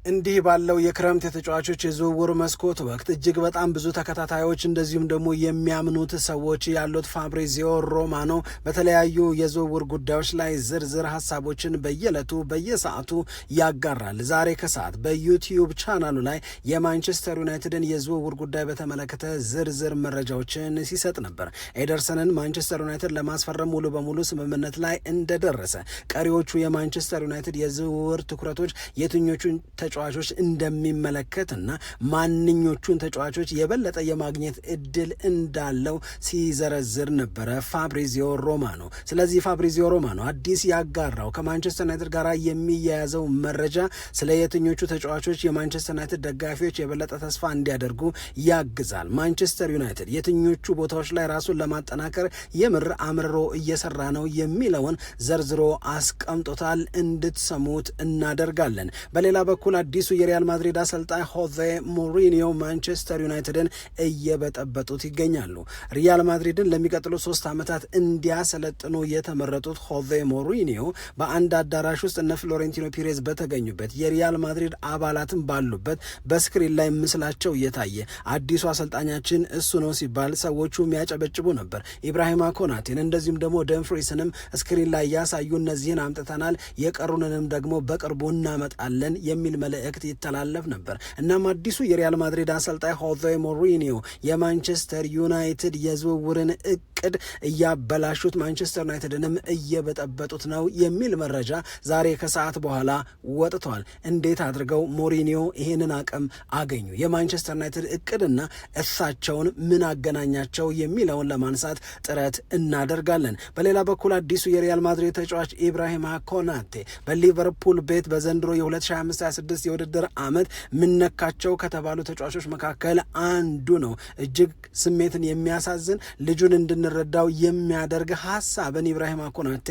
እንዲህ ባለው የክረምት የተጫዋቾች የዝውውር መስኮት ወቅት እጅግ በጣም ብዙ ተከታታዮች እንደዚሁም ደግሞ የሚያምኑት ሰዎች ያሉት ፋብሪዚዮ ሮማኖ በተለያዩ የዝውውር ጉዳዮች ላይ ዝርዝር ሀሳቦችን በየዕለቱ በየሰዓቱ ያጋራል። ዛሬ ከሰዓት በዩቲዩብ ቻናሉ ላይ የማንቸስተር ዩናይትድን የዝውውር ጉዳይ በተመለከተ ዝርዝር መረጃዎችን ሲሰጥ ነበር። ኤደርሰንን ማንቸስተር ዩናይትድ ለማስፈረም ሙሉ በሙሉ ስምምነት ላይ እንደደረሰ፣ ቀሪዎቹ የማንቸስተር ዩናይትድ የዝውውር ትኩረቶች የትኞቹን ተጫዋቾች እንደሚመለከትና ማንኞቹን ተጫዋቾች የበለጠ የማግኘት እድል እንዳለው ሲዘረዝር ነበረ ፋብሪዚዮ ሮማኖ። ስለዚህ ፋብሪዚዮ ሮማኖ አዲስ ያጋራው ከማንቸስተር ዩናይትድ ጋር የሚያያዘው መረጃ ስለ የትኞቹ ተጫዋቾች የማንቸስተር ዩናይትድ ደጋፊዎች የበለጠ ተስፋ እንዲያደርጉ ያግዛል፣ ማንቸስተር ዩናይትድ የትኞቹ ቦታዎች ላይ ራሱን ለማጠናከር የምር አምርሮ እየሰራ ነው የሚለውን ዘርዝሮ አስቀምጦታል። እንድትሰሙት እናደርጋለን። በሌላ በኩል አዲሱ የሪያል ማድሪድ አሰልጣኝ ሆዜ ሞሪኒዮ ማንቸስተር ዩናይትድን እየበጠበጡት ይገኛሉ። ሪያል ማድሪድን ለሚቀጥሉት 3 ዓመታት እንዲያሰለጥኑ የተመረጡት ሆዜ ሞሪኒዮ በአንድ አዳራሽ ውስጥ እነ ፍሎሬንቲኖ ፒሬዝ በተገኙበት የሪያል ማድሪድ አባላትን ባሉበት በስክሪን ላይ ምስላቸው እየታየ አዲሱ አሰልጣኛችን እሱ ነው ሲባል ሰዎቹ የሚያጨበጭቡ ነበር። ኢብራሂማ ኮናቴን እንደዚሁም ደግሞ ደምፍሪስንም ስክሪን ላይ ያሳዩ፣ እነዚህን አምጥተናል የቀሩንንም ደግሞ በቅርቡ እናመጣለን የሚል መልእክት ይተላለፍ ነበር። እናም አዲሱ የሪያል ማድሪድ አሰልጣኝ ሆዜ ሞሪኒዮ የማንቸስተር ዩናይትድ የዝውውርን እቅድ እያበላሹት፣ ማንቸስተር ዩናይትድንም እየበጠበጡት ነው የሚል መረጃ ዛሬ ከሰዓት በኋላ ወጥቷል። እንዴት አድርገው ሞሪኒዮ ይህንን አቅም አገኙ? የማንቸስተር ዩናይትድ እቅድና እሳቸውን ምን አገናኛቸው የሚለውን ለማንሳት ጥረት እናደርጋለን። በሌላ በኩል አዲሱ የሪያል ማድሪድ ተጫዋች ኢብራሂማ ኮናቴ በሊቨርፑል ቤት በዘንድሮ የ2025/26 የውድድር ዓመት ምነካቸው ከተባሉ ተጫዋቾች መካከል አንዱ ነው። እጅግ ስሜትን የሚያሳዝን ልጁን እንድንረዳው የሚያደርግ ሀሳብን ኢብራሂማ ኮናቴ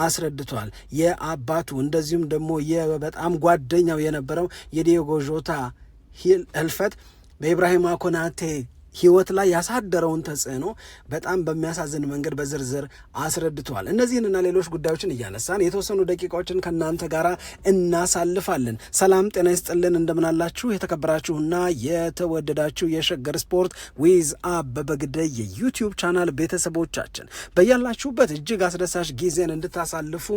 አስረድቷል። የአባቱ እንደዚሁም ደግሞ በጣም ጓደኛው የነበረው የዲዮጎ ዦታ ህልፈት በኢብራሂማ ኮናቴ ህይወት ላይ ያሳደረውን ተጽዕኖ በጣም በሚያሳዝን መንገድ በዝርዝር አስረድተዋል። እነዚህንና ሌሎች ጉዳዮችን እያነሳን የተወሰኑ ደቂቃዎችን ከእናንተ ጋር እናሳልፋለን። ሰላም ጤና ይስጥልን፣ እንደምናላችሁ የተከበራችሁና የተወደዳችሁ የሸገር ስፖርት ዊዝ አበበ ግደይ የዩቲዩብ ቻናል ቤተሰቦቻችን በያላችሁበት እጅግ አስደሳች ጊዜን እንድታሳልፉ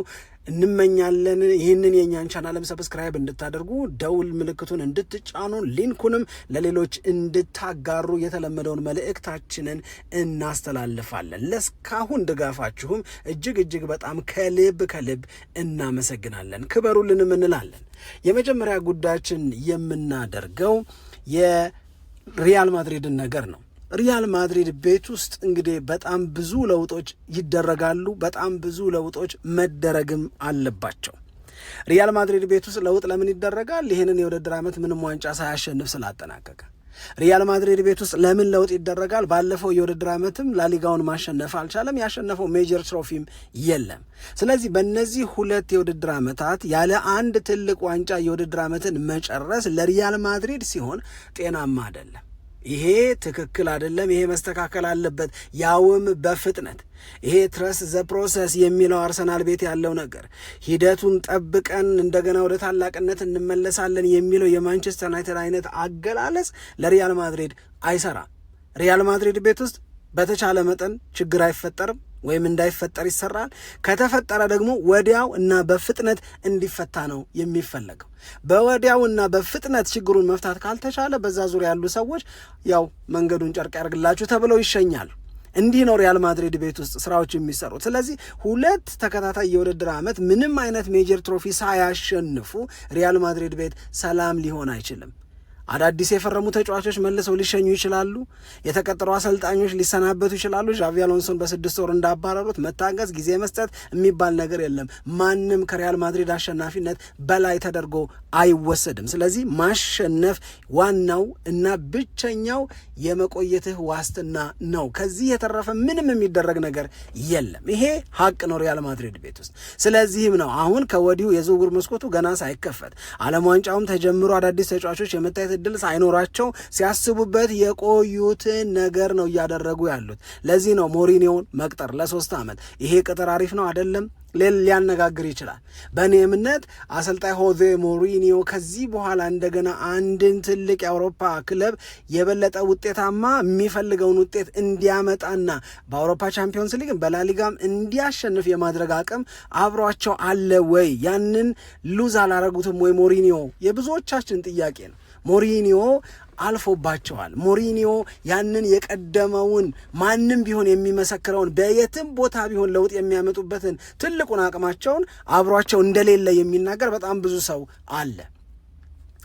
እንመኛለን። ይህንን የእኛን ቻናልም ሰብስክራይብ እንድታደርጉ፣ ደውል ምልክቱን እንድትጫኑ፣ ሊንኩንም ለሌሎች እንድታጋሩ የተለመደውን መልእክታችንን እናስተላልፋለን። ለስካሁን ድጋፋችሁም እጅግ በጣም ከልብ እናመሰግናለን። ክበሩልንም እንላለን። የመጀመሪያ ጉዳያችን የምናደርገው የሪያል ማድሪድን ነገር ነው። ሪያል ማድሪድ ቤት ውስጥ እንግዲህ በጣም ብዙ ለውጦች ይደረጋሉ፣ በጣም ብዙ ለውጦች መደረግም አለባቸው። ሪያል ማድሪድ ቤት ውስጥ ለውጥ ለምን ይደረጋል? ይህንን የውድድር ዓመት ምንም ዋንጫ ሳያሸንፍ ስላጠናቀቀ። ሪያል ማድሪድ ቤት ውስጥ ለምን ለውጥ ይደረጋል? ባለፈው የውድድር ዓመትም ላሊጋውን ማሸነፍ አልቻለም፣ ያሸነፈው ሜጀር ትሮፊም የለም። ስለዚህ በእነዚህ 2 የውድድር ዓመታት ያለ አንድ ትልቅ ዋንጫ የውድድር ዓመትን መጨረስ ለሪያል ማድሪድ ሲሆን ጤናማ አይደለም። ይሄ ትክክል አይደለም። ይሄ መስተካከል አለበት፣ ያውም በፍጥነት። ይሄ ትረስ ዘ ፕሮሰስ የሚለው አርሰናል ቤት ያለው ነገር፣ ሂደቱን ጠብቀን እንደገና ወደ ታላቅነት እንመለሳለን የሚለው የማንቸስተር ዩናይትድ አይነት አገላለጽ ለሪያል ማድሪድ አይሰራም። ሪያል ማድሪድ ቤት ውስጥ በተቻለ መጠን ችግር አይፈጠርም ወይም እንዳይፈጠር ይሰራል። ከተፈጠረ ደግሞ ወዲያው እና በፍጥነት እንዲፈታ ነው የሚፈለገው። በወዲያው እና በፍጥነት ችግሩን መፍታት ካልተቻለ በዛ ዙሪያ ያሉ ሰዎች ያው መንገዱን ጨርቅ ያርግላችሁ ተብለው ይሸኛሉ። እንዲህ ነው ሪያል ማድሪድ ቤት ውስጥ ስራዎች የሚሰሩት። ስለዚህ 2 ተከታታይ የውድድር ዓመት ምንም አይነት ሜጀር ትሮፊ ሳያሸንፉ ሪያል ማድሪድ ቤት ሰላም ሊሆን አይችልም። አዳዲስ የፈረሙ ተጫዋቾች መልሰው ሊሸኙ ይችላሉ። የተቀጠሩ አሰልጣኞች ሊሰናበቱ ይችላሉ። ዣቪ አሎንሶን በ6 ወር እንዳባረሩት መታገዝ፣ ጊዜ መስጠት የሚባል ነገር የለም። ማንም ከሪያል ማድሪድ አሸናፊነት በላይ ተደርጎ አይወሰድም። ስለዚህ ማሸነፍ ዋናው እና ብቸኛው የመቆየትህ ዋስትና ነው። ከዚህ የተረፈ ምንም የሚደረግ ነገር የለም። ይሄ ሀቅ ነው ሪያል ማድሪድ ቤት ውስጥ። ስለዚህም ነው አሁን ከወዲሁ የዝውውር መስኮቱ ገና ሳይከፈት ዓለም ዋንጫውም ተጀምሮ አዳዲስ ተጫዋቾች የመታየት እድል ሳይኖራቸው ሲያስቡበት የቆዩትን ነገር ነው እያደረጉ ያሉት። ለዚህ ነው ሞሪኒዮን መቅጠር ለ3 ዓመት። ይሄ ቅጥር አሪፍ ነው አይደለም? ሊያነጋግር ይችላል። በእኔ እምነት አሰልጣኝ ሆዜ ሞሪኒዮ ከዚህ በኋላ እንደገና አንድን ትልቅ የአውሮፓ ክለብ የበለጠ ውጤታማ የሚፈልገውን ውጤት እንዲያመጣና በአውሮፓ ቻምፒዮንስ ሊግ በላሊጋም እንዲያሸንፍ የማድረግ አቅም አብሯቸው አለ ወይ? ያንን ሉዝ አላረጉትም ወይ ሞሪኒዮ? የብዙዎቻችን ጥያቄ ነው። ሞሪኒዮ አልፎባቸዋል። ሞሪኒዮ ያንን የቀደመውን ማንም ቢሆን የሚመሰክረውን በየትም ቦታ ቢሆን ለውጥ የሚያመጡበትን ትልቁን አቅማቸውን አብሯቸው እንደሌለ የሚናገር በጣም ብዙ ሰው አለ።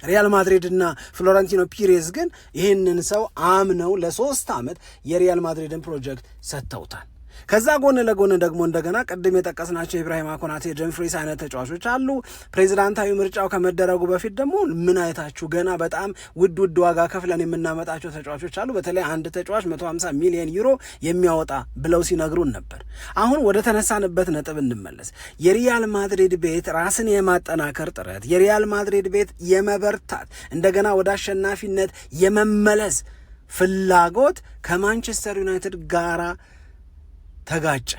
ሪያል ማድሪድ እና ፍሎረንቲኖ ፒሬዝ ግን ይህንን ሰው አምነው ለ3 ዓመት የሪያል ማድሪድን ፕሮጀክት ሰጥተውታል። ከዛ ጎን ለጎን ደግሞ እንደገና ቅድም የጠቀስናቸው ኢብራሂማ ኮናቴ፣ ደምፍሪስ አይነት ተጫዋቾች አሉ። ፕሬዚዳንታዊ ምርጫው ከመደረጉ በፊት ደግሞ ምን አይታችሁ ገና በጣም ውድ ዋጋ ከፍለን የምናመጣቸው ተጫዋቾች አሉ፣ በተለይ አንድ ተጫዋች 150 ሚሊዮን ዩሮ የሚያወጣ ብለው ሲነግሩን ነበር። አሁን ወደ ተነሳንበት ነጥብ እንመለስ። የሪያል ማድሪድ ቤት ራስን የማጠናከር ጥረት፣ የሪያል ማድሪድ ቤት የመበርታት እንደገና ወደ አሸናፊነት የመመለስ ፍላጎት ከማንቸስተር ዩናይትድ ጋራ ተጋጨ።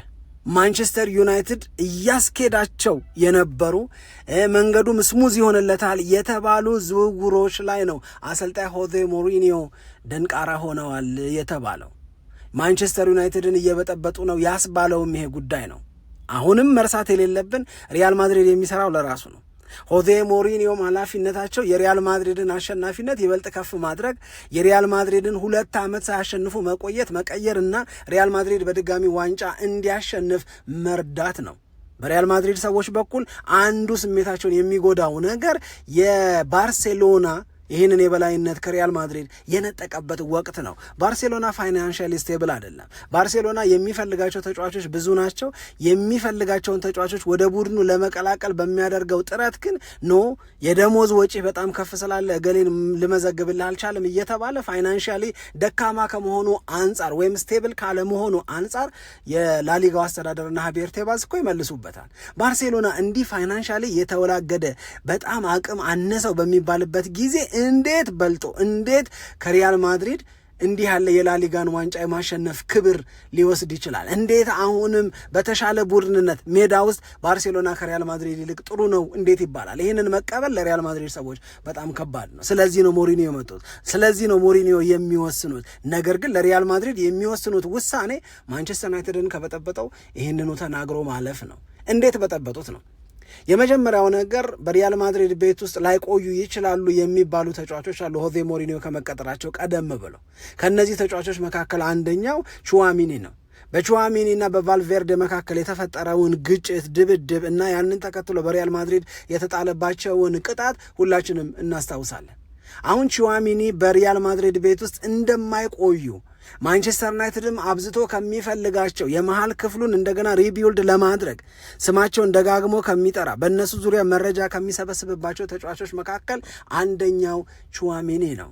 ማንቸስተር ዩናይትድ እያስኬዳቸው የነበሩ መንገዱም ስሙዝ ይሆንለታል የተባሉ ዝውውሮች ላይ ነው አሰልጣኝ ሆዜ ሞሪኒዮ ደንቃራ ሆነዋል የተባለው። ማንቸስተር ዩናይትድን እየበጠበጡ ነው ያስባለውም ይሄ ጉዳይ ነው። አሁንም መርሳት የሌለብን ሪያል ማድሪድ የሚሰራው ለራሱ ነው። ሆዜ ሞሪኒዮም ኃላፊነታቸው የሪያል ማድሪድን አሸናፊነት ይበልጥ ከፍ ማድረግ፣ የሪያል ማድሪድን 2 ዓመት ሳያሸንፉ መቆየት መቀየርና ሪያል ማድሪድ በድጋሚ ዋንጫ እንዲያሸንፍ መርዳት ነው። በሪያል ማድሪድ ሰዎች በኩል አንዱ ስሜታቸውን የሚጎዳው ነገር የባርሴሎና ይህንን የበላይነት ከሪያል ማድሪድ የነጠቀበት ወቅት ነው። ባርሴሎና ፋይናንሻሊ ስቴብል አይደለም። ባርሴሎና የሚፈልጋቸው ተጫዋቾች ብዙ ናቸው። የሚፈልጋቸውን ተጫዋቾች ወደ ቡድኑ ለመቀላቀል በሚያደርገው ጥረት ግን የደሞዝ ወጪ በጣም ከፍ ስላለ እገሌን ልመዘግብልህ አልቻለም እየተባለ ፋይናንሻሊ ደካማ ከመሆኑ አንጻር ወይም ስቴብል ካለመሆኑ አንጻር የላሊጋው አስተዳደርና ሀቤር ቴባዝ እኮ ይመልሱበታል። ባርሴሎና እንዲህ ፋይናንሻሊ የተወላገደ በጣም አቅም አነሰው በሚባልበት ጊዜ እንዴት በልጦ እንዴት ከሪያል ማድሪድ እንዲህ ያለ የላሊጋን ዋንጫ የማሸነፍ ክብር ሊወስድ ይችላል? እንዴት አሁንም በተሻለ ቡድንነት ሜዳ ውስጥ ባርሴሎና ከሪያል ማድሪድ ይልቅ ጥሩ ነው እንዴት ይባላል? ይህንን መቀበል ለሪያል ማድሪድ ሰዎች በጣም ከባድ ነው። ስለዚህ ነው ሞሪኒዮ የመጡት፣ ስለዚህ ነው ሞሪኒዮ የሚወስኑት። ነገር ግን ለሪያል ማድሪድ የሚወስኑት ውሳኔ ማንቸስተር ዩናይትድን ከበጠበጠው ይህንኑ ተናግሮ ማለፍ ነው። እንዴት በጠበጡት ነው? የመጀመሪያው ነገር በሪያል ማድሪድ ቤት ውስጥ ላይቆዩ ይችላሉ የሚባሉ ተጫዋቾች አሉ ሆዜ ሞሪኒዮ ከመቀጠራቸው ቀደም ብለው። ከነዚህ ተጫዋቾች መካከል አንደኛው ቹዋሚኒ ነው። በቹዋሚኒ እና በቫልቬርዴ መካከል የተፈጠረውን ግጭት፣ ድብድብ እና ያንን ተከትሎ በሪያል ማድሪድ የተጣለባቸውን ቅጣት ሁላችንም እናስታውሳለን። አሁን ቹዋሚኒ በሪያል ማድሪድ ቤት ውስጥ እንደማይቆዩ ማንቸስተር ዩናይትድም አብዝቶ ከሚፈልጋቸው የመሃል ክፍሉን እንደገና ሪቢውልድ ለማድረግ ስማቸውን ደጋግሞ ከሚጠራ በእነሱ ዙሪያ መረጃ ከሚሰበስብባቸው ተጫዋቾች መካከል አንደኛው ቹዋሚኒ ነው።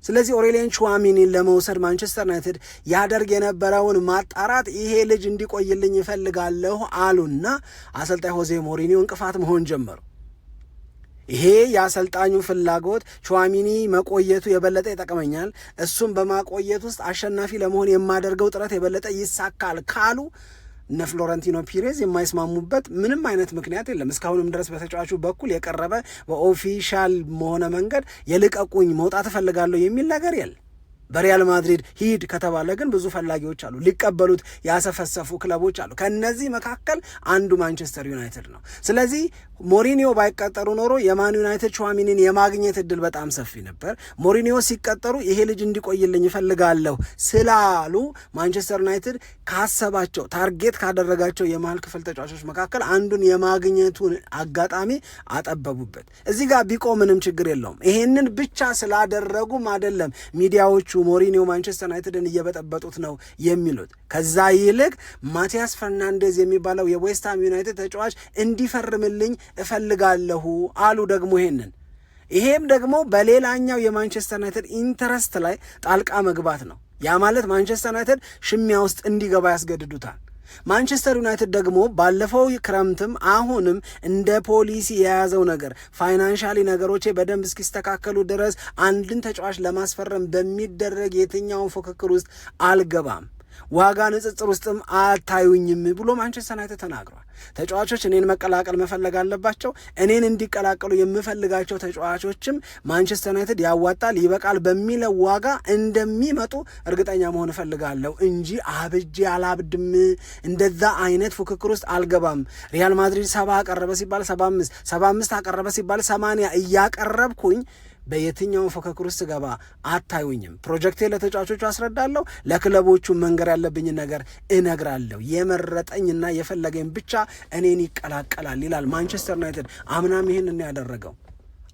ስለዚህ ኦሬሊያን ቹዋሚኒን ለመውሰድ ማንቸስተር ዩናይትድ ያደርግ የነበረውን ማጣራት ይሄ ልጅ እንዲቆይልኝ ይፈልጋለሁ አሉና አሰልጣኝ ሆዜ ሞሪኒዮ እንቅፋት መሆን ጀመሩ። ይሄ የአሰልጣኙ ፍላጎት ቹዋሚኒ መቆየቱ የበለጠ ይጠቅመኛል፣ እሱም በማቆየት ውስጥ አሸናፊ ለመሆን የማደርገው ጥረት የበለጠ ይሳካል ካሉ እነ ፍሎረንቲኖ ፒሬዝ የማይስማሙበት ምንም አይነት ምክንያት የለም። እስካሁንም ድረስ በተጫዋቹ በኩል የቀረበ በኦፊሻል መሆነ መንገድ የልቀቁኝ መውጣት እፈልጋለሁ የሚል ነገር የለም። በሪያል ማድሪድ ሂድ ከተባለ ግን ብዙ ፈላጊዎች አሉ፣ ሊቀበሉት ያሰፈሰፉ ክለቦች አሉ። ከነዚህ መካከል አንዱ ማንቸስተር ዩናይትድ ነው። ስለዚህ ሞሪኒዮ ባይቀጠሩ ኖሮ የማን ዩናይትድ ቹዋሚኒን የማግኘት እድል በጣም ሰፊ ነበር። ሞሪኒዮ ሲቀጠሩ ይሄ ልጅ እንዲቆይልኝ ይፈልጋለሁ ስላሉ ማንቸስተር ዩናይትድ ካሰባቸው ታርጌት ካደረጋቸው የመሃል ክፍል ተጫዋቾች መካከል አንዱን የማግኘቱን አጋጣሚ አጠበቡበት። እዚህ ጋር ቢቆም ምንም ችግር የለውም። ይሄንን ብቻ ስላደረጉም አይደለም ሚዲያዎቹ ሞሪኒዮ ማንቸስተር ዩናይትድን እየበጠበጡት ነው የሚሉት። ከዛ ይልቅ ማቲያስ ፈርናንዴዝ የሚባለው የዌስትሃም ዩናይትድ ተጫዋች እንዲፈርምልኝ እፈልጋለሁ አሉ። ደግሞ ይሄም ደግሞ በሌላኛው የማንቸስተር ዩናይትድ ኢንተረስት ላይ ጣልቃ መግባት ነው። ያ ማለት ማንቸስተር ዩናይትድ ሽሚያ ውስጥ እንዲገባ ያስገድዱታል። ማንቸስተር ዩናይትድ ደግሞ ባለፈው ክረምትም አሁንም እንደ ፖሊሲ የያዘው ነገር ፋይናንሻሊ ነገሮቼ በደንብ እስኪስተካከሉ ድረስ አንድን ተጫዋች ለማስፈረም በሚደረግ የትኛውን ፉክክር ውስጥ አልገባም፣ ዋጋ ንጽጽር ውስጥም አታዩኝም ብሎ ማንቸስተር ዩናይትድ ተናግሯል። ተጫዋቾች እኔን መቀላቀል መፈለግ አለባቸው። እኔን እንዲቀላቀሉ የምፈልጋቸው ተጫዋቾችም ማንቸስተር ዩናይትድ ያዋጣል ይበቃል በሚለው ዋጋ እንደሚመጡ እርግጠኛ መሆን እፈልጋለሁ እንጂ አብጄ አላብድም፣ እንደዛ አይነት ፉክክር ውስጥ አልገባም። ሪያል ማድሪድ 70 አቀረበ ሲባል 75 አቀረበ ሲባል 80 እያቀረብኩኝ በየትኛውን ፉክክር ውስጥ ገባ አታዩኝም። ፕሮጀክቴ ለተጫዋቾቹ አስረዳለሁ፣ ለክለቦቹ መንገር ያለብኝን ነገር እነግራለሁ። የመረጠኝና የፈለገኝ ብቻ እኔን ይቀላቀላል ይላል ማንቸስተር ዩናይትድ። አምናም ይህንን ያደረገው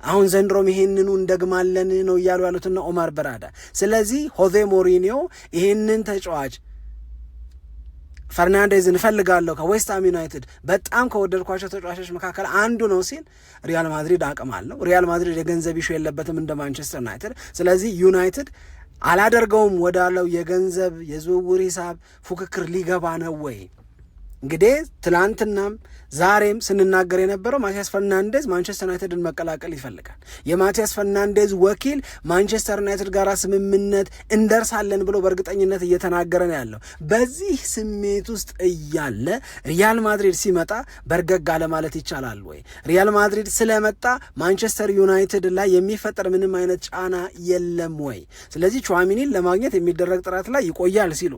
አሁን ዘንድሮም ይሄንኑ እንደግማለን ነው እያሉ ያሉትና ኦማር በራዳ። ስለዚህ ሆዜ ሞሪኒዮ ይሄንን ተጫዋች ፈርናንዴዝን እፈልጋለሁ ከዌስትሃም ዩናይትድ በጣም ከወደድኳቸው ተጫዋቾች መካከል አንዱ ነው ሲል ሪያል ማድሪድ አቅም አለው። ሪያል ማድሪድ የገንዘብ ኢሹ የለበትም እንደ ማንቸስተር ዩናይትድ። ስለዚህ ዩናይትድ አላደርገውም ወዳለው የገንዘብ የዝውውር ሂሳብ ፉክክር ሊገባ ነው ወይ? እንግዲህ ትላንትናም ዛሬም ስንናገር የነበረው ማቲያስ ፈርናንዴዝ ማንቸስተር ዩናይትድን መቀላቀል ይፈልጋል። የማቲያስ ፈርናንዴዝ ወኪል ማንቸስተር ዩናይትድ ጋር ስምምነት እንደርሳለን ብሎ በእርግጠኝነት እየተናገረ ነው ያለው። በዚህ ስሜት ውስጥ እያለ ሪያል ማድሪድ ሲመጣ በርገግ አለ ማለት ይቻላል ወይ? ሪያል ማድሪድ ስለመጣ ማንቸስተር ዩናይትድ ላይ የሚፈጠር ምንም አይነት ጫና የለም ወይ? ስለዚህ ቹዋሚኒን ለማግኘት የሚደረግ ጥረት ላይ ይቆያል ሲሉ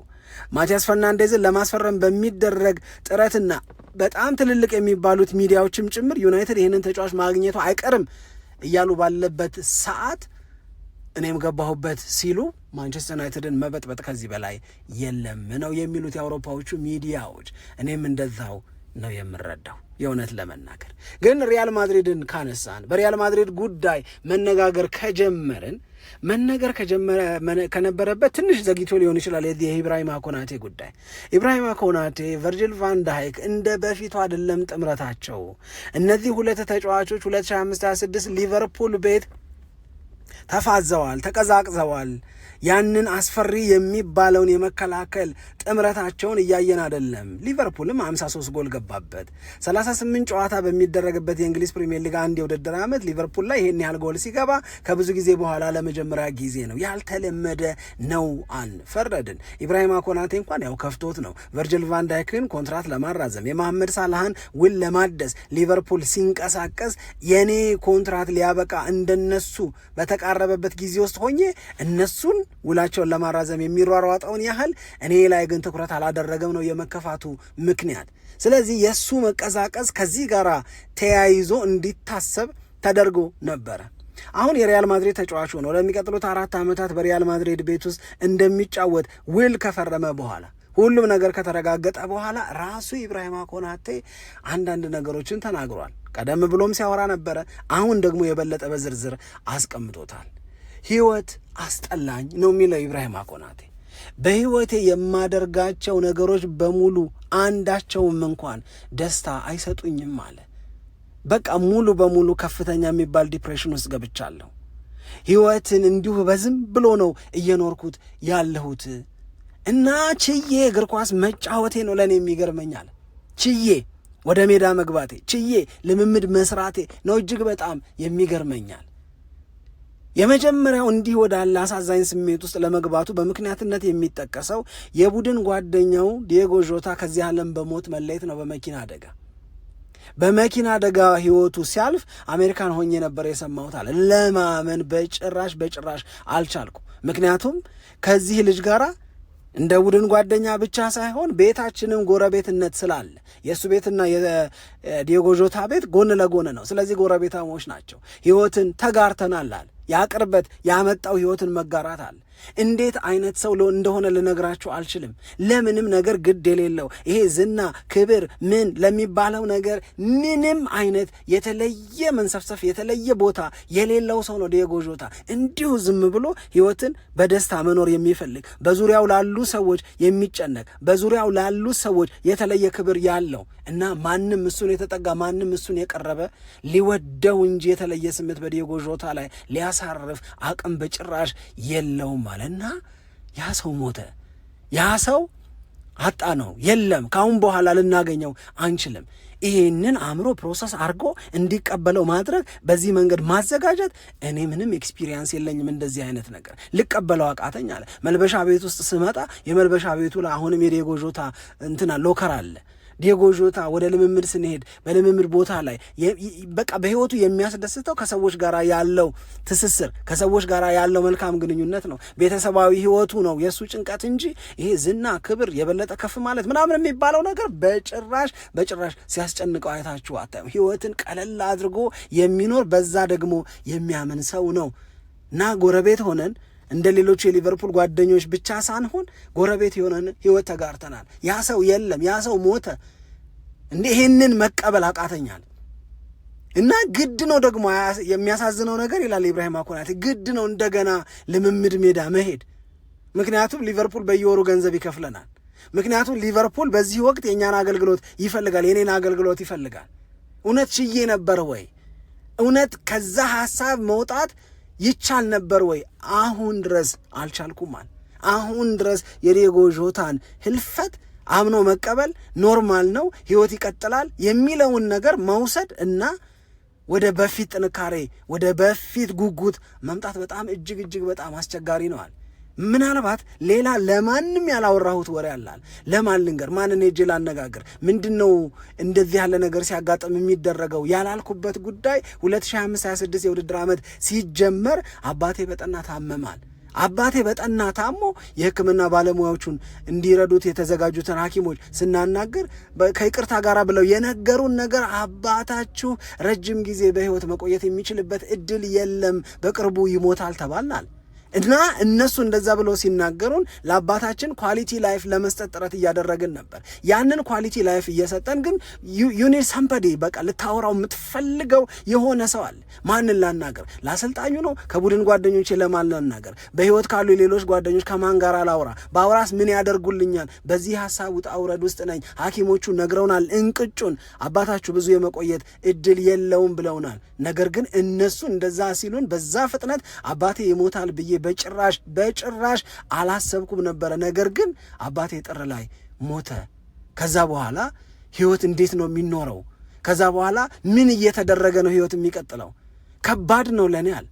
ማቲያስ ፈርናንዴዝን ለማስፈረም በሚደረግ ጥረትና በጣም ትልልቅ የሚባሉት ሚዲያዎችም ጭምር ዩናይትድ ይህንን ተጫዋች ማግኘቱ አይቀርም እያሉ ባለበት ሰዓት እኔም ገባሁበት ሲሉ ማንቸስተር ዩናይትድን መበጥበጥ ከዚህ በላይ የለም ነው የሚሉት የአውሮፓዎቹ ሚዲያዎች። እኔም እንደዛው ነው የምረዳው። የእውነት ለመናገር ግን ሪያል ማድሪድን ካነሳን በሪያል ማድሪድ ጉዳይ መነጋገር ከነበረበት ትንሽ ዘግይቶ ሊሆን ይችላል። የኢብራሂማ ኮናቴ ጉዳይ ኢብራሂማ ኮናቴ፣ ቨርጂል ቫን ዳይክ እንደ በፊቱ አይደለም ጥምረታቸው። እነዚህ ሁለት ተጫዋቾች 2025-26 ሊቨርፑል ቤት ተፋዘዋል፣ ተቀዛቅዘዋል። ያንን አስፈሪ የሚባለውን የመከላከል ጥምረታቸውን እያየን አይደለም። ሊቨርፑልም 53 ጎል ገባበት። 38 ጨዋታ በሚደረግበት የእንግሊዝ ፕሪሚየር ሊግ አንድ የውድድር ዓመት ሊቨርፑል ላይ ይሄን ያህል ጎል ሲገባ ከብዙ ጊዜ በኋላ ለመጀመሪያ ጊዜ ነው። ያልተለመደ ነው ፈረድን። ኢብራሂማ ኮናቴ እንኳን ያው ከፍቶት ነው ቨርጂል ቫን ዳይክን ኮንትራት ለማራዘም የመሐመድ ሳላህን ውል ለማደስ ሊቨርፑል ሲንቀሳቀስ የኔ ኮንትራት ሊያበቃ እንደነሱ በተቃረበበት ጊዜ ውስጥ ሆኜ እነሱን ውላቸውን ለማራዘም የሚሯሯጠውን ያህል እኔ ላይ ግን ትኩረት አላደረገም ነው የመከፋቱ ምክንያት። ስለዚህ የእሱ መቀዛቀዝ ከዚህ ጋር ተያይዞ እንዲታሰብ ተደርጎ ነበረ። አሁን የሪያል ማድሪድ ተጫዋች ሆኖ ለሚቀጥሉት 4 ዓመታት በሪያል ማድሪድ ቤት ውስጥ እንደሚጫወት ውል ከፈረመ በኋላ ሁሉም ነገር ከተረጋገጠ በኋላ ራሱ ኢብራሂማ ኮናቴ አንዳንድ ነገሮችን ተናግሯል። ቀደም ብሎም ሲያወራ ነበረ። አሁን ደግሞ የበለጠ በዝርዝር አስቀምጦታል። ህይወት አስጠላኝ ነው የሚለው ኢብራሂማ ኮናቴ። በህይወቴ የማደርጋቸው ነገሮች በሙሉ አንዳቸውም እንኳን ደስታ አይሰጡኝም አለ። በቃ ሙሉ በሙሉ ከፍተኛ የሚባል ዲፕሬሽን ውስጥ ገብቻለሁ። ህይወትን እንዲሁ በዝም ብሎ ነው እየኖርኩት ያለሁት እና ችዬ እግር ኳስ መጫወቴ ነው ለእኔ የሚገርመኛል። ችዬ ወደ ሜዳ መግባቴ፣ ችዬ ልምምድ መስራቴ ነው እጅግ በጣም የሚገርመኛል። የመጀመሪያው እንዲህ ወዳለ አሳዛኝ ስሜት ውስጥ ለመግባቱ በምክንያትነት የሚጠቀሰው የቡድን ጓደኛው ዲየጎ ዦታ ከዚህ ዓለም በሞት መለየት ነው። በመኪና አደጋ ህይወቱ ሲያልፍ አሜሪካን ሆኜ ነበር የሰማሁት አለ። ለማመን በጭራሽ አልቻልኩ። ምክንያቱም ከዚህ ልጅ ጋራ እንደ ቡድን ጓደኛ ብቻ ሳይሆን ቤታችንም ጎረቤትነት ስላለ የእሱ ቤትና የዲየጎ ዦታ ቤት ጎን ለጎን ነው። ስለዚህ ጎረቤታሞች ናቸው። ህይወትን ተጋርተናል አለ። ያቅርበት ያመጣው ህይወትን መጋራት አለ። እንዴት አይነት ሰው እንደሆነ ልነግራችሁ አልችልም። ለምንም ነገር ግድ የሌለው ይሄ ዝና፣ ክብር ምን ለሚባለው ነገር ምንም አይነት የተለየ መንሰፍሰፍ የተለየ ቦታ የሌለው ሰው ነው ዲየጎ ዦታ። እንዲሁ ዝም ብሎ ህይወትን በደስታ መኖር የሚፈልግ በዙሪያው ላሉ ሰዎች የሚጨነቅ በዙሪያው ላሉ ሰዎች የተለየ ክብር ያለው እና ማንም እሱን የተጠጋ ማንም እሱን የቀረበ ሊወደው እንጂ የተለየ ስሜት በዲየጎ ዦታ ላይ ሊያሳርፍ አቅም በጭራሽ የለውም አለና ያ ሰው ሞተ። ያ ሰው አጣ ነው የለም ካሁን በኋላ ልናገኘው አንችልም። ይሄንን አእምሮ ፕሮሰስ አድርጎ እንዲቀበለው ማድረግ፣ በዚህ መንገድ ማዘጋጀት። እኔ ምንም ኤክስፒሪየንስ የለኝም እንደዚህ አይነት ነገር ልቀበለው አቃተኝ አለ። መልበሻ ቤት ውስጥ ስመጣ የመልበሻ ቤቱ ላይ አሁንም የዲየጎ ዦታ ሎከር አለ። ዲየጎ ዦታ ወደ ልምምድ ስንሄድ በልምምድ ቦታ ላይ በቃ በህይወቱ የሚያስደስተው ከሰዎች ጋር ያለው ትስስር፣ ከሰዎች ጋር ያለው መልካም ግንኙነት ነው። ቤተሰባዊ ህይወቱ ነው የእሱ ጭንቀት እንጂ ይሄ ዝና፣ ክብር፣ የበለጠ ከፍ ማለት ምናምን የሚባለው ነገር በጭራሽ ሲያስጨንቀው አይታችሁ አታዩም። ህይወትን ቀለል አድርጎ የሚኖር በዛ ደግሞ የሚያምን ሰው ነው እና ጎረቤት ሆነን እንደ ሌሎቹ የሊቨርፑል ጓደኞች ብቻ ሳንሆን ጎረቤት የሆነን ህይወት ተጋርተናል። ያ ሰው የለም፣ ያ ሰው ሞተ። ይሄንን መቀበል አቃተኛል እና ግድ ነው ደግሞ የሚያሳዝነው ነገር ይላል ኢብራሂማ ኮናቴ፣ ግድ ነው እንደገና ልምምድ ሜዳ መሄድ። ምክንያቱም ሊቨርፑል በየወሩ ገንዘብ ይከፍለናል። ምክንያቱም ሊቨርፑል በዚህ ወቅት የእኛን አገልግሎት ይፈልጋል፣ የኔን አገልግሎት ይፈልጋል። እውነት ችዬ ነበር ወይ? እውነት ከዛ ሐሳብ መውጣት ይቻል ነበር ወይ? አሁን ድረስ አልቻልኩማል። አሁን ድረስ የዲየጎ ዦታን ህልፈት አምኖ መቀበል ኖርማል ነው፣ ህይወት ይቀጥላል የሚለውን ነገር መውሰድ እና ወደ በፊት ጥንካሬ፣ ወደ በፊት ጉጉት መምጣት በጣም እጅግ በጣም አስቸጋሪ ነዋል። ምናልባት ሌላ ለማንም ያላወራሁት ወሬ አላል። ለማን ልንገር? ማንን ሄጄ ላነጋግር? ምንድነው እንደዚህ ያለ ነገር ሲያጋጥም የሚደረገው ያላልኩበት ጉዳይ 2025-26 የውድድር ዓመት ሲጀመር አባቴ በጠና ታመማል። አባቴ በጠና ታሞ የሕክምና ባለሙያዎቹን እንዲረዱት የተዘጋጁትን ሐኪሞች ስናናገር ከይቅርታ ጋር ብለው የነገሩን ነገር አባታችሁ ረጅም ጊዜ በሕይወት መቆየት የሚችልበት እድል የለም፣ በቅርቡ ይሞታል ተባልናል። እና እነሱ እንደዛ ብለው ሲናገሩን ለአባታችን ኳሊቲ ላይፍ ለመስጠት ጥረት እያደረግን ነበር። ያንን ኳሊቲ ላይፍ እየሰጠን ግን ዩኒድ ሰምፐዲ በቃ ልታወራው የምትፈልገው የሆነ ሰው አለ። ማንን ላናገር? ለአሰልጣኙ ነው? ከቡድን ጓደኞቼ ለማን ላናገር? በህይወት ካሉ የሌሎች ጓደኞች ከማን ጋር ላውራ? በአውራስ ምን ያደርጉልኛል? በዚህ ሀሳብ ውጣ ውረድ ውስጥ ነኝ። ሐኪሞቹ ነግረውናል እንቅጩን፣ አባታችሁ ብዙ የመቆየት እድል የለውም ብለውናል። ነገር ግን እነሱ እንደዛ ሲሉን በዛ ፍጥነት አባቴ ይሞታል ብዬ በጭራሽ አላሰብኩም ነበረ። ነገር ግን አባቴ ጥር ላይ ሞተ። ከዛ በኋላ ህይወት እንዴት ነው የሚኖረው? ከዛ በኋላ ምን እየተደረገ ነው ህይወት የሚቀጥለው? ከባድ ነው ለኔ አለ።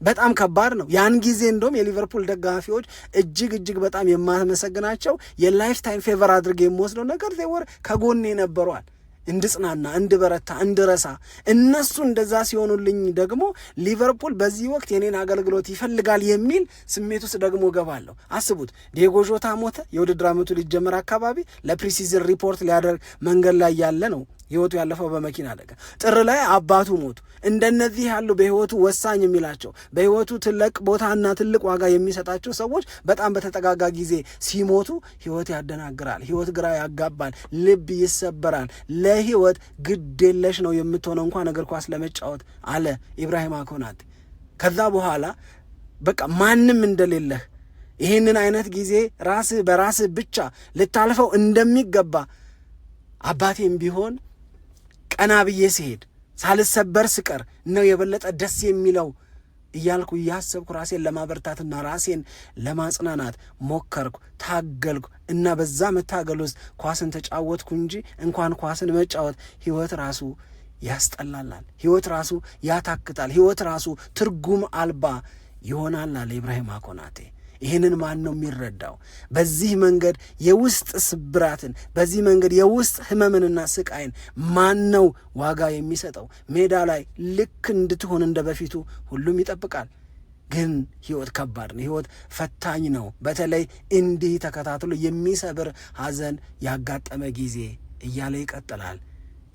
በጣም ከባድ ነው። ያን ጊዜ እንደውም የሊቨርፑል ደጋፊዎች እጅግ በጣም የማመሰግናቸው የላይፍ ታይም ፌቨር አድርጌ የምወስደው ነገር ዘወር ከጎኔ ነበሯል፣ እንድጽናና፣ እንድበረታ፣ እንድረሳ። እነሱ እንደዛ ሲሆኑልኝ ደግሞ ሊቨርፑል በዚህ ወቅት የኔን አገልግሎት ይፈልጋል የሚል ስሜት ውስጥ ደግሞ ገባለሁ። አስቡት፣ ዲየጎ ዦታ ሞተ። የውድድር ዓመቱ ሊጀመር አካባቢ ለፕሪሲዝን ሪፖርት ሊያደርግ መንገድ ላይ ያለ ነው ህይወቱ ያለፈው በመኪና አደጋ። ጥር ላይ አባቱ ሞቱ። እንደነዚህ ያሉ በህይወቱ ወሳኝ የሚላቸው በህይወቱ ትልቅ ቦታና ትልቅ ዋጋ የሚሰጣቸው ሰዎች በጣም በተጠጋጋ ጊዜ ሲሞቱ ህይወት ያደናግራል፣ ህይወት ግራ ያጋባል፣ ልብ ይሰበራል። ለህይወት ግዴለሽ ነው የምትሆነው እንኳን እግር ኳስ ለመጫወት አለ ኢብራሂማ ኮናቴ። ከዛ በኋላ በቃ ማንም እንደሌለህ ይህንን አይነት ጊዜ ራስህ በራስህ ብቻ ልታልፈው እንደሚገባ አባቴም ቢሆን ቀና ብዬ ሲሄድ ሳልሰበር ስቀር ነው የበለጠ ደስ የሚለው እያልኩ እያሰብኩ ራሴን ለማበርታትና ራሴን ለማጽናናት ሞከርኩ፣ ታገልኩ እና በዛ መታገል ውስጥ ኳስን ተጫወትኩ እንጂ እንኳን ኳስን መጫወት ህይወት ራሱ ያስጠላላል፣ ህይወት ራሱ ያታክታል፣ ህይወት ራሱ ትርጉም አልባ ይሆናል አለ ኢብራሂማ ኮናቴ። ይህንን ማን ነው የሚረዳው? በዚህ መንገድ የውስጥ ስብራትን፣ በዚህ መንገድ የውስጥ ህመምንና ስቃይን ማን ነው ዋጋ የሚሰጠው? ሜዳ ላይ ልክ እንድትሆን እንደ በፊቱ ሁሉም ይጠብቃል። ግን ህይወት ከባድ ነው፣ ህይወት ፈታኝ ነው። በተለይ እንዲህ ተከታትሎ የሚሰብር ሐዘን ያጋጠመ ጊዜ እያለ ይቀጥላል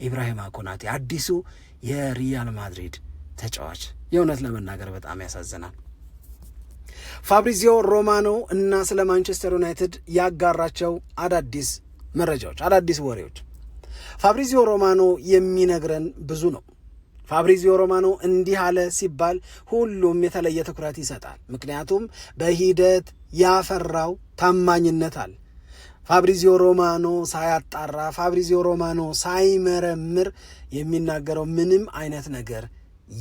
ኢብራሂማ ኮናቴ፣ አዲሱ የሪያል ማድሪድ ተጫዋች። የእውነት ለመናገር በጣም ያሳዝናል። ፋብሪዚዮ ሮማኖ እና ስለ ማንቸስተር ዩናይትድ ያጋራቸው አዳዲስ መረጃዎች፣ አዳዲስ ወሬዎች። ፋብሪዚዮ ሮማኖ የሚነግረን ብዙ ነው። ፋብሪዚዮ ሮማኖ እንዲህ አለ ሲባል ሁሉም የተለየ ትኩረት ይሰጣል። ምክንያቱም በሂደት ያፈራው ታማኝነት አለ። ፋብሪዚዮ ሮማኖ ሳያጣራ፣ ፋብሪዚዮ ሮማኖ ሳይመረምር የሚናገረው ምንም አይነት ነገር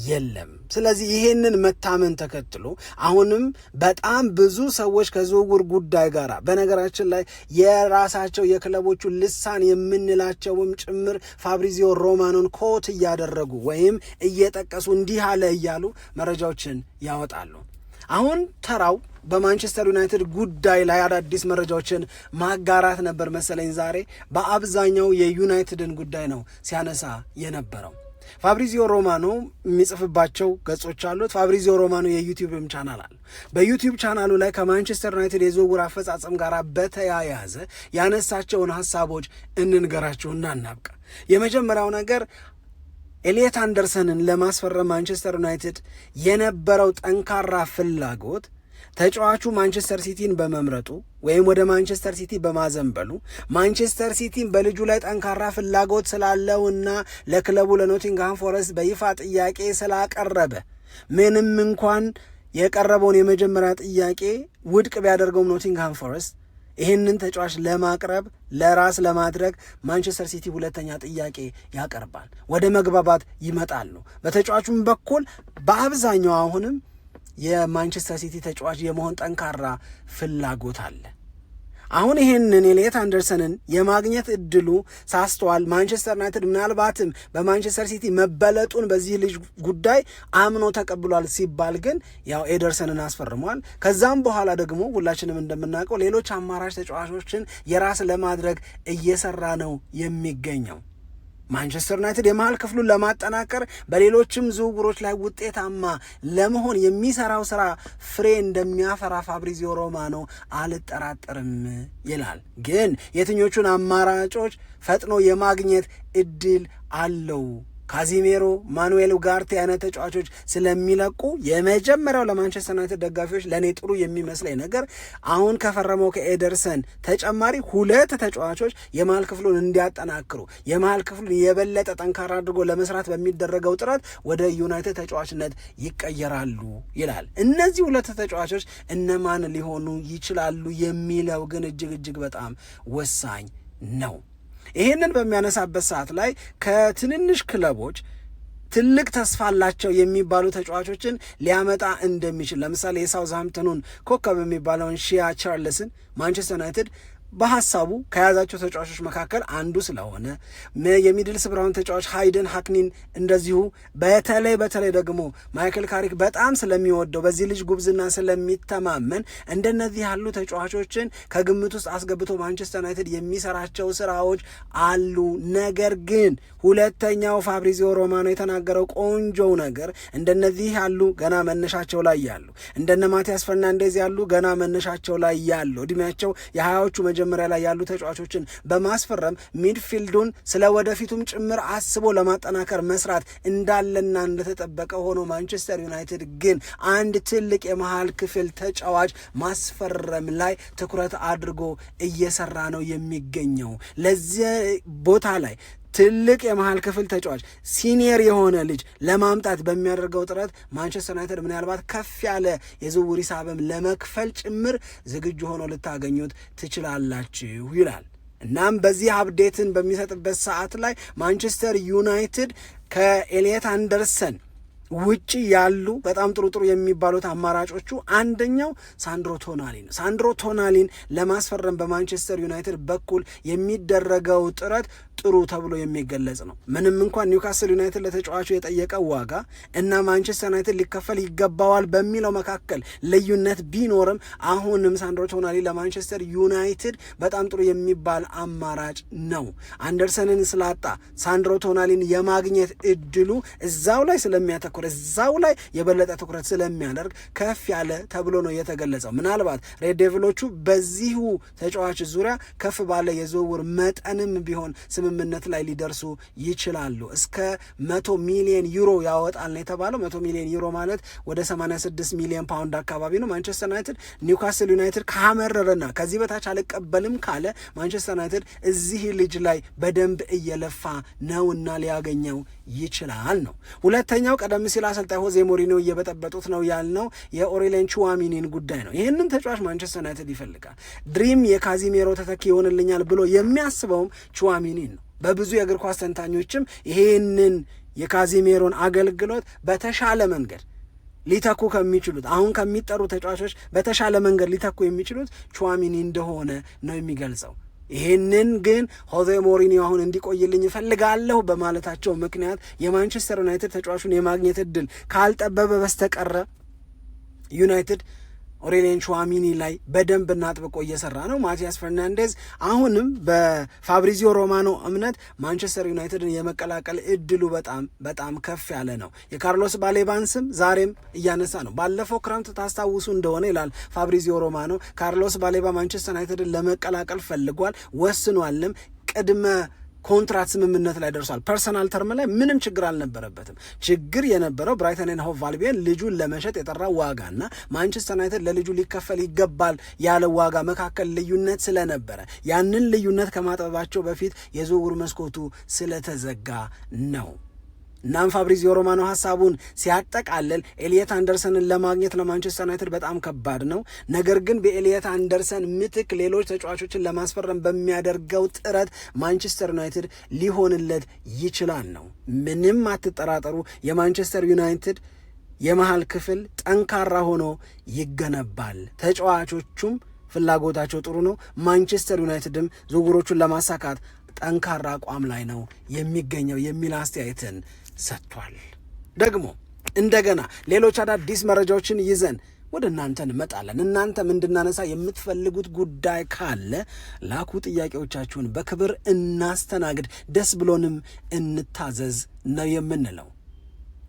የለም። ስለዚህ ይሄንን መታመን ተከትሎ አሁንም በጣም ብዙ ሰዎች ከዝውውር ጉዳይ ጋር በነገራችን ላይ የራሳቸው የክለቦቹ ልሳን የምንላቸውም ጭምር ፋብሪዚዮ ሮማኖን ኮት እያደረጉ ወይም እየጠቀሱ እንዲህ አለ እያሉ መረጃዎችን ያወጣሉ። አሁን ተራው በማንቸስተር ዩናይትድ ጉዳይ ላይ አዳዲስ መረጃዎችን ማጋራት ነበር መሰለኝ። ዛሬ በአብዛኛው የዩናይትድን ጉዳይ ነው ሲያነሳ የነበረው። ፋብሪዚዮ ሮማኖ የሚጽፍባቸው ገጾች አሉት። ፋብሪዚዮ ሮማኖ የዩቲዩብም ቻናል አለ። በዩቲዩብ ቻናሉ ላይ ከማንቸስተር ዩናይትድ የዝውውር አፈጻጸም ጋር በተያያዘ ያነሳቸውን ሀሳቦች እንንገራችሁና እናብቃ። የመጀመሪያው ነገር ኤሊየት አንደርሰንን ለማስፈረም ማንቸስተር ዩናይትድ የነበረው ጠንካራ ፍላጎት ተጫዋቹ ማንቸስተር ሲቲን በመምረጡ ወይም ወደ ማንቸስተር ሲቲ በማዘንበሉ ማንቸስተር ሲቲን በልጁ ላይ ጠንካራ ፍላጎት ስላለውና ለክለቡ ለኖቲንግሃም ፎረስት በይፋ ጥያቄ ስላቀረበ ምንም እንኳን የቀረበውን የመጀመሪያ ጥያቄ ውድቅ ቢያደርገውም ኖቲንግሃም ፎረስት ይህንን ተጫዋች ለማቅረብ ለራስ ለማድረግ ማንቸስተር ሲቲ ሁለተኛ ጥያቄ ያቀርባል። ወደ መግባባት ይመጣሉ። በተጫዋቹም በኩል በአብዛኛው አሁንም የማንቸስተር ሲቲ ተጫዋች የመሆን ጠንካራ ፍላጎት አለ። አሁን ይህንን ኤሊየት አንደርሰንን የማግኘት እድሉ ሳስተዋል ማንቸስተር ዩናይትድ ምናልባትም በማንቸስተር ሲቲ መበለጡን በዚህ ልጅ ጉዳይ አምኖ ተቀብሏል ሲባል ግን ያው ኤደርሰንን አስፈርሟል። ከዛም በኋላ ደግሞ ሁላችንም እንደምናውቀው ሌሎች አማራጭ ተጫዋቾችን የራስ ለማድረግ እየሰራ ነው የሚገኘው። ማንቸስተር ዩናይትድ የመሃል ክፍሉን ለማጠናከር በሌሎችም ዝውውሮች ላይ ውጤታማ ለመሆን የሚሰራው ስራ ፍሬ እንደሚያፈራ ፋብሪዚዮ ሮማኖ አልጠራጠርም ይላል። ግን የትኞቹን አማራጮች ፈጥኖ የማግኘት እድል አለው? ካዚሜሮ፣ ማኑኤል ኡጋርቴ አይነት ተጫዋቾች ስለሚለቁ የመጀመሪያው ለማንቸስተር ዩናይትድ ደጋፊዎች ለእኔ ጥሩ የሚመስለኝ ነገር አሁን ከፈረመው ከኤደርሰን ተጨማሪ ሁለት ተጫዋቾች የመሃል ክፍሉን እንዲያጠናክሩ የመሃል ክፍሉን የበለጠ ጠንካራ አድርጎ ለመስራት በሚደረገው ጥረት ወደ ዩናይትድ ተጫዋችነት ይቀየራሉ ይላል። እነዚህ ሁለት ተጫዋቾች እነማን ሊሆኑ ይችላሉ የሚለው ግን እጅግ በጣም ወሳኝ ነው። ይህንን በሚያነሳበት ሰዓት ላይ ከትንንሽ ክለቦች ትልቅ ተስፋ አላቸው የሚባሉ ተጫዋቾችን ሊያመጣ እንደሚችል ለምሳሌ የሳውዝሃምፕተኑን ኮከብ የሚባለውን ሺያ ቻርልስን ማንቸስተር ዩናይትድ በሐሳቡ ከያዛቸው ተጫዋቾች መካከል አንዱ ስለሆነ የሚድል ስፍራውን ተጫዋች ሃይደን ሃክኒን እንደዚሁ በተለይ ደግሞ ማይክል ካሪክ በጣም ስለሚወደው በዚህ ልጅ ጉብዝና ስለሚተማመን እንደነዚህ ያሉ ተጫዋቾችን ከግምት ውስጥ አስገብቶ ማንቸስተር ዩናይትድ የሚሰራቸው ስራዎች አሉ። ነገር ግን ሁለተኛው ፋብሪዚዮ ሮማኖ የተናገረው ቆንጆው ነገር እንደነዚህ ያሉ ገና መነሻቸው ላይ ያሉ እንደነ ማቲያስ ፈርናንዴዝ ያሉ ገና መነሻቸው ላይ ያሉ እድሜያቸው የሀያዎቹ መጀመሪያ ላይ ያሉ ተጫዋቾችን በማስፈረም ሚድፊልዱን ስለ ወደፊቱም ጭምር አስቦ ለማጠናከር መስራት እንዳለና እንደተጠበቀ ሆኖ ማንቸስተር ዩናይትድ ግን አንድ ትልቅ የመሃል ክፍል ተጫዋች ማስፈረም ላይ ትኩረት አድርጎ እየሰራ ነው የሚገኘው። ለዚህ ቦታ ላይ ትልቅ የመሃል ክፍል ተጫዋች ሲኒየር የሆነ ልጅ ለማምጣት በሚያደርገው ጥረት ማንቸስተር ዩናይትድ ምናልባት ከፍ ያለ የዝውውር ሂሳብም ለመክፈል ጭምር ዝግጁ ሆኖ ልታገኙት ትችላላችሁ ይላል። እናም በዚህ አፕዴትን በሚሰጥበት ሰዓት ላይ ማንቸስተር ዩናይትድ ከኤሊየት አንደርሰን ውጪ ያሉ በጣም ጥሩ የሚባሉት አማራጮቹ አንደኛው ሳንድሮ ቶናሊ ነው። ሳንድሮ ቶናሊን ለማስፈረም በማንቸስተር ዩናይትድ በኩል የሚደረገው ጥረት ጥሩ ተብሎ የሚገለጽ ነው። ምንም እንኳን ኒውካስል ዩናይትድ ለተጫዋቹ የጠየቀው ዋጋ እና ማንቸስተር ዩናይትድ ሊከፈል ይገባዋል በሚለው መካከል ልዩነት ቢኖርም አሁንም ሳንድሮ ቶናሊ ለማንቸስተር ዩናይትድ በጣም ጥሩ የሚባል አማራጭ ነው። አንደርሰንን ስላጣ ሳንድሮ ቶናሊን የማግኘት እድሉ እዛው ላይ ስለሚያተኩር እዛው ላይ የበለጠ ትኩረት ስለሚያደርግ ከፍ ያለ ተብሎ ነው የተገለጸው። ምናልባት ሬድ ዴቪሎቹ በዚሁ ተጫዋች ዙሪያ ከፍ ባለ የዝውውር መጠንም ቢሆን ስምምነት ላይ ሊደርሱ ይችላሉ። እስከ 100 ሚሊዮን ዩሮ ያወጣል ነው የተባለው። 100 ሚሊዮን ዩሮ ማለት ወደ 86 ሚሊዮን ፓውንድ አካባቢ ነው። ማንቸስተር ዩናይትድ ኒውካስል ዩናይትድ ካመረረና ከዚህ በታች አልቀበልም ካለ ማንቸስተር ዩናይትድ እዚህ ልጅ ላይ በደንብ እየለፋ ነውና ሊያገኘው ይችላል ነው። ሁለተኛው ቀደም ሲል አሰልጣኝ ሆዜ ሞሪኒዮ እየበጠበጡት ነው ያልነው የኦሬሊያን ቹዋሚኒን ጉዳይ ነው። ይህንን ተጫዋች ማንቸስተር ዩናይትድ ይፈልጋል። ድሪም የካዚሜሮ ተተኪ ይሆንልኛል ብሎ የሚያስበውም ቹዋሚኒን ነው። በብዙ የእግር ኳስ ተንታኞችም ይሄንን የካዚሜሮን አገልግሎት በተሻለ መንገድ ሊተኩ ከሚችሉት አሁን ከሚጠሩ ተጫዋቾች በተሻለ መንገድ ሊተኩ የሚችሉት ቹዋሚኒ እንደሆነ ነው የሚገልጸው። ይህንን ግን ሆዜ ሞሪኒዮ አሁን እንዲቆይልኝ እፈልጋለሁ በማለታቸው ምክንያት የማንቸስተር ዩናይትድ ተጫዋቹን የማግኘት እድል ካልጠበበ በስተቀረ ዩናይትድ ኦሬሊያን ቹዋሚኒ ላይ በደንብ እናጥብቆ እየሰራ ነው። ማቲያስ ፈርናንዴዝ አሁንም በፋብሪዚዮ ሮማኖ እምነት ማንቸስተር ዩናይትድን የመቀላቀል እድሉ በጣም በጣም ከፍ ያለ ነው። የካርሎስ ባሌባን ስም ዛሬም እያነሳ ነው። ባለፈው ክረምት ታስታውሱ እንደሆነ ይላል ፋብሪዚዮ ሮማኖ ካርሎስ ባሌባ ማንቸስተር ዩናይትድን ለመቀላቀል ፈልጓል፣ ወስኗልም፣ ቅድመ ኮንትራት ስምምነት ላይ ደርሷል። ፐርሰናል ተርም ላይ ምንም ችግር አልነበረበትም። ችግር የነበረው ብራይተን ኤንድ ሆቭ አልቢዮን ልጁን ለመሸጥ የጠራው ዋጋና ማንቸስተር ዩናይትድ ለልጁ ሊከፈል ይገባል ያለ ዋጋ መካከል ልዩነት ስለነበረ ያንን ልዩነት ከማጥበባቸው በፊት የዝውውር መስኮቱ ስለተዘጋ ነው። እናም ፋብሪዚዮ ሮማኖ ሀሳቡን ሲያጠቃልል ኤሊየት አንደርሰንን ለማግኘት ለማንቸስተር ዩናይትድ በጣም ከባድ ነው። ነገር ግን በኤሊየት አንደርሰን ምትክ ሌሎች ተጫዋቾችን ለማስፈረም በሚያደርገው ጥረት ማንቸስተር ዩናይትድ ሊሆንለት ይችላል ነው። ምንም አትጠራጠሩ፣ የማንቸስተር ዩናይትድ የመሃል ክፍል ጠንካራ ሆኖ ይገነባል። ተጫዋቾቹም ፍላጎታቸው ጥሩ ነው። ማንቸስተር ዩናይትድም ዝውውሮቹን ለማሳካት ጠንካራ አቋም ላይ ነው የሚገኘው የሚል አስተያየትን ሰጥቷል። ደግሞ እንደገና ሌሎች አዳዲስ መረጃዎችን ይዘን ወደ እናንተ እንመጣለን። እናንተም እንድናነሳ የምትፈልጉት ጉዳይ ካለ ላኩ። ጥያቄዎቻችሁን በክብር እናስተናግድ፣ ደስ ብሎንም እንታዘዝ ነው የምንለው።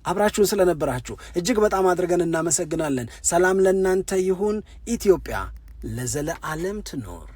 አብራችሁን ስለነበራችሁ እጅግ በጣም አድርገን እናመሰግናለን። ሰላም ለእናንተ ይሁን። ኢትዮጵያ ለዘለዓለም ትኖር።